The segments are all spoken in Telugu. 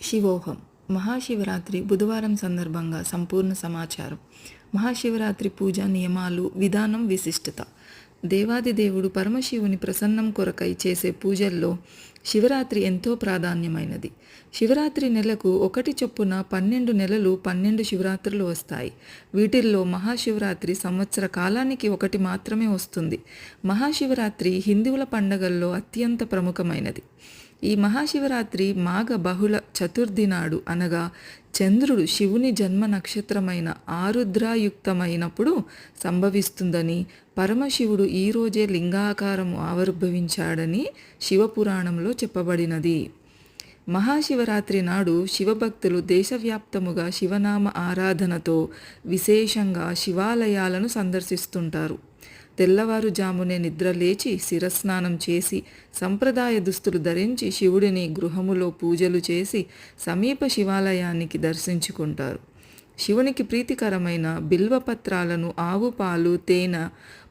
శివోహం. మహాశివరాత్రి బుధవారం సందర్భంగా సంపూర్ణ సమాచారం. మహాశివరాత్రి పూజా నియమాలు, విధానం, విశిష్టత. దేవాది దేవుడు పరమశివుని ప్రసన్నం కొరకై చేసే పూజల్లో శివరాత్రి ఎంతో ప్రాధాన్యమైనది. శివరాత్రి నెలకు ఒకటి చొప్పున 12 నెలలు 12 శివరాత్రులు వస్తాయి. వీటిల్లో మహాశివరాత్రి సంవత్సర కాలానికి ఒకటి మాత్రమే వస్తుంది. మహాశివరాత్రి హిందువుల పండగల్లో అత్యంత ప్రముఖమైనది. ఈ మహాశివరాత్రి మాఘ బహుళ చతుర్థి నాడు, అనగా చంద్రుడు శివుని జన్మ నక్షత్రమైన ఆరుద్రాయుక్తమైనప్పుడు సంభవిస్తుందని, పరమశివుడు ఈరోజే లింగాకారము ఆవిర్భవించాడని శివపురాణంలో చెప్పబడినది. మహాశివరాత్రి నాడు శివభక్తులు దేశవ్యాప్తముగా శివనామ ఆరాధనతో విశేషంగా శివాలయాలను సందర్శిస్తుంటారు. తెల్లవారుజామునే నిద్రలేచి శిరస్నానం చేసి సంప్రదాయ దుస్తులు ధరించి శివుడిని గృహములో పూజలు చేసి సమీప శివాలయానికి దర్శించుకుంటారు. శివునికి ప్రీతికరమైన బిల్వపత్రాలను, ఆవు పాలు, తేనె,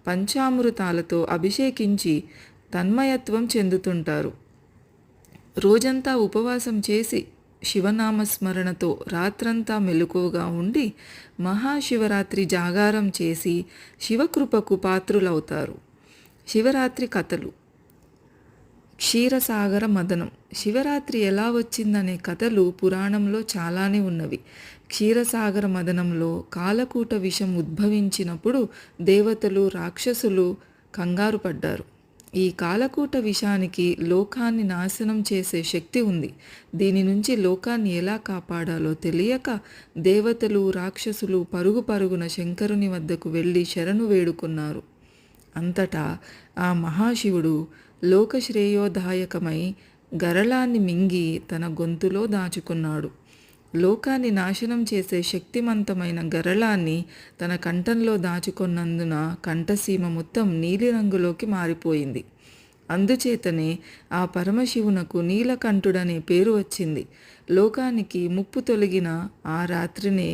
పంచామృతాలతో అభిషేకించి తన్మయత్వం చెందుతుంటారు. రోజంతా ఉపవాసం చేసి శివనామస్మరణతో రాత్రంతా మెలకువగా ఉండి మహాశివరాత్రి జాగారం చేసి శివకృపకు పాత్రులవుతారు. శివరాత్రి కథలు. క్షీరసాగర మదనం. శివరాత్రి ఎలా వచ్చిందనే కథలు పురాణంలో చాలానే ఉన్నవి. క్షీరసాగర మదనంలో కాలకూట విషం ఉద్భవించినప్పుడు దేవతలు, రాక్షసులు కంగారు పడ్డారు. ఈ కాలకూట విషానికి లోకాన్ని నాశనం చేసే శక్తి ఉంది. దీని నుంచి లోకాన్ని ఎలా కాపాడాలో తెలియక దేవతలు, రాక్షసులు పరుగు పరుగున శంకరుని వద్దకు వెళ్ళి శరణు వేడుకున్నారు. అంతటా ఆ మహాశివుడు లోకశ్రేయోదాయకమై గరళాన్ని మింగి తన గొంతులో దాచుకున్నాడు. లోకాన్ని నాశనం చేసే శక్తిమంతమైన గరళాన్ని తన కంఠంలో దాచుకున్నందున కంఠసీమ మొత్తం నీలిరంగులోకి మారిపోయింది. అందుచేతనే ఆ పరమశివునకు నీలకంఠుడనే పేరు వచ్చింది. లోకానికి ముప్పు తొలగిన ఆ రాత్రినే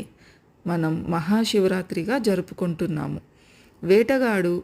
మనం మహాశివరాత్రిగా జరుపుకుంటున్నాము. వేటగాడు